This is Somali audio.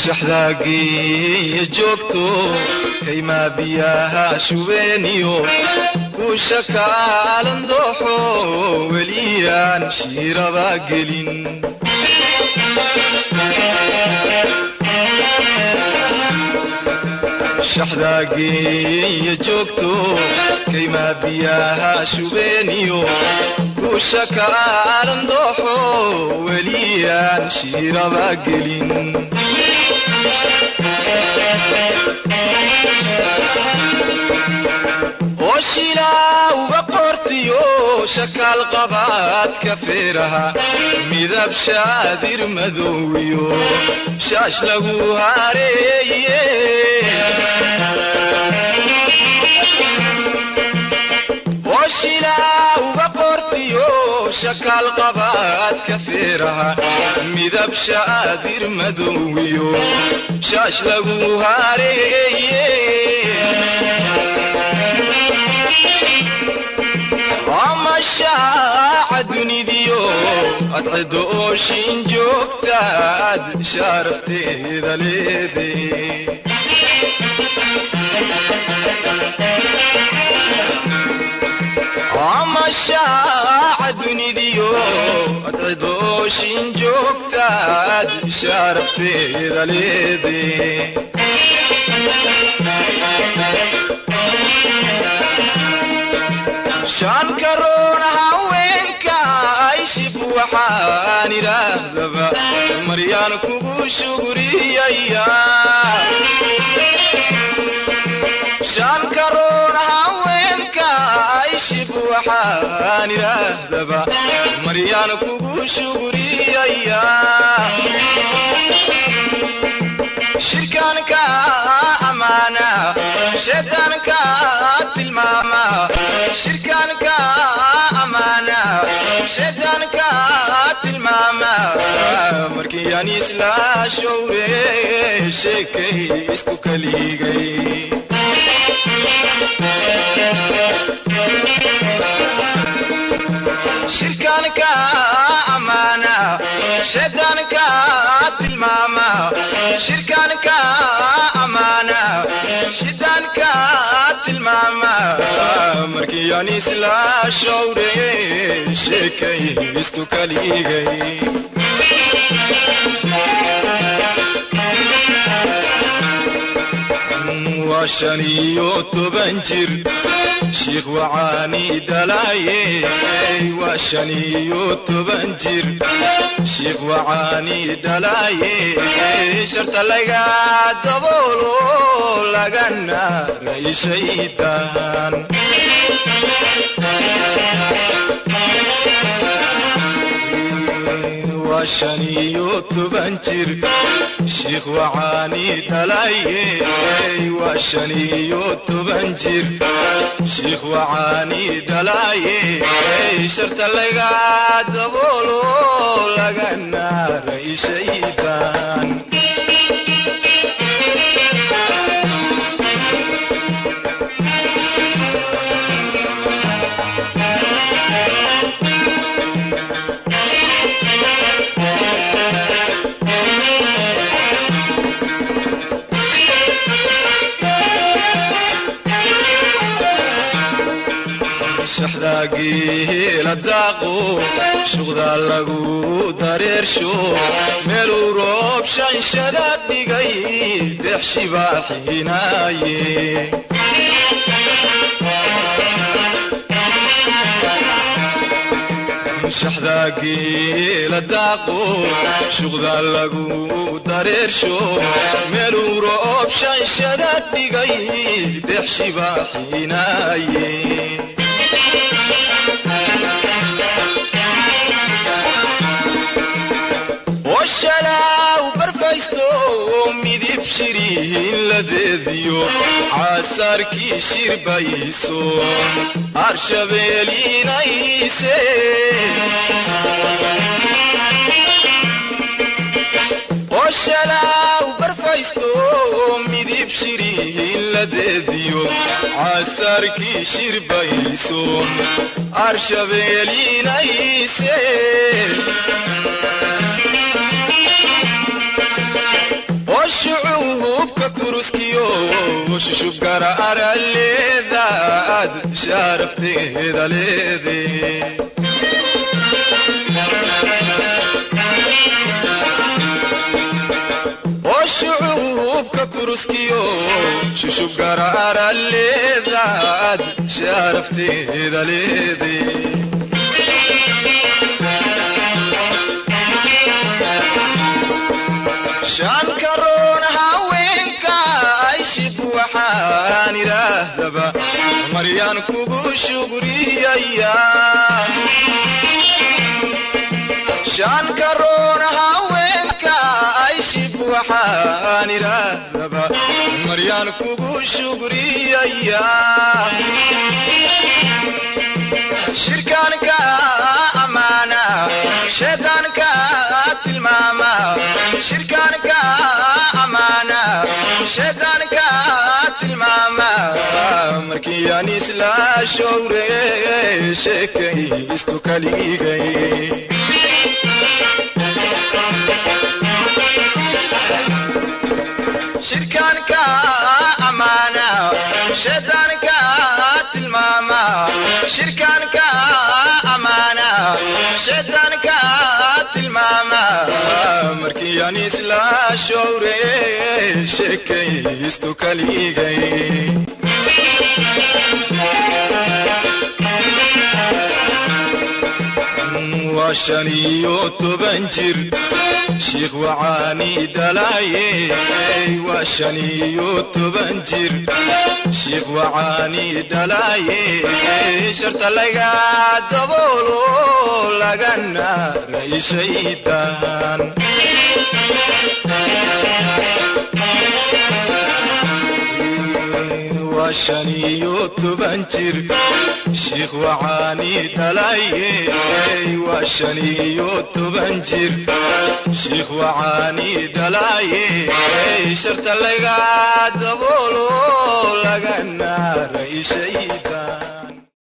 shaxdaagii joogto kaymaa biyaha shubeeniyo kuusha kaalan dooxo weliyaan shiiraba gelin shaxdaagii joogto kaymaa biyaha shubeeniyo kuusha kaalan dooxo weliyaan shiiraba gelin oshilaa uga qortiyo shakaal qabaad ka feeraha midab shaadir madoowiyo shaash lagu hareeye oshilaa uga qortiyo shakaal qabaad ka feeraha midab shaadir madoowiyo shaash lagu hareeye amashaaca dunidiyo adcido ooshin joogtaad sharafteeda leede amashaaca dunidiyo adcido ooshin joogtaad sharafteeda leede shan karoona haweenka ayshib waxaan idhaahdaba maryaan kugu shugriyaya shan karoona haweenka ayshib waxaan idhaahdaba maryaan kugu shugriyaya shirkaanka amaana shaydaanka tilmaama shirkaanka amaana shaydaanka tilmaama markii aan isla showre sheekaystu kaligay shirkaanka amaana shaydaanka tilmaama shirkaanka amaana shaydaanka tilmaama markii aan isla showre sheekaystu kaligay waa 15 jir sheekh wacaani dhalaaye waa 15 jir sheekh wacaani dhalaaye sharta laga daboolo lagana rayshaydaan waa 15 jir sheekh wacaani dhalaaye waa 15 jir sheekh wacaani dhalaaye sharta laga daboolo lagana rayshaydaan shaxdaagii la daaqo shuqda lagu dareersho meeluu roob shanshada dhigay dhex shibaaxinaaye shaxdaagii la daaqo shuqda lagu dareersho meeluu roob shanshada dhigay dhex shibaaxinaaye وشلاو برفايستو ميديب شيرين لديديو عساركي شيربايسون أرشبيلين ايسي وشلاو برفايستو ميديب شيرين لديديو عساركي شيربايسون أرشبيلين ايسي وشعوبك كروسكيو وشوف قرار الليذاد شارفتي ذا ليذي وشعوبك كروسكيو شوف قرار الليذاد شارفتي ذا ليذي شان كرون هاوينك عيشب وحان راهدبا مريان كوغو شغري شان كرون هاوينك عيشب وحان راهدبا مريان كوغو شغري شركانك أمانة شيطانك تلماما شركانك أمانة شيطانك تلماما مركياني سلا شوري شكي استوكاليغي شركانك أمانة شيطانك تلماما شركانك أمانة شيطانك تلماما مركياني سلا شوري شكي استوكاليغي وشانيو تبنجر شيخ وعاني دلاي وشانيو تبنجر شيخ وعاني دلاي شرط لقى دبولو لقنا رأي شيطان وشانيو تبنجر شيخ وعاني دلاي وشانيو تبنجر شيخ وعاني دلاي شرط لقى دبولو لقنا رأي شيطان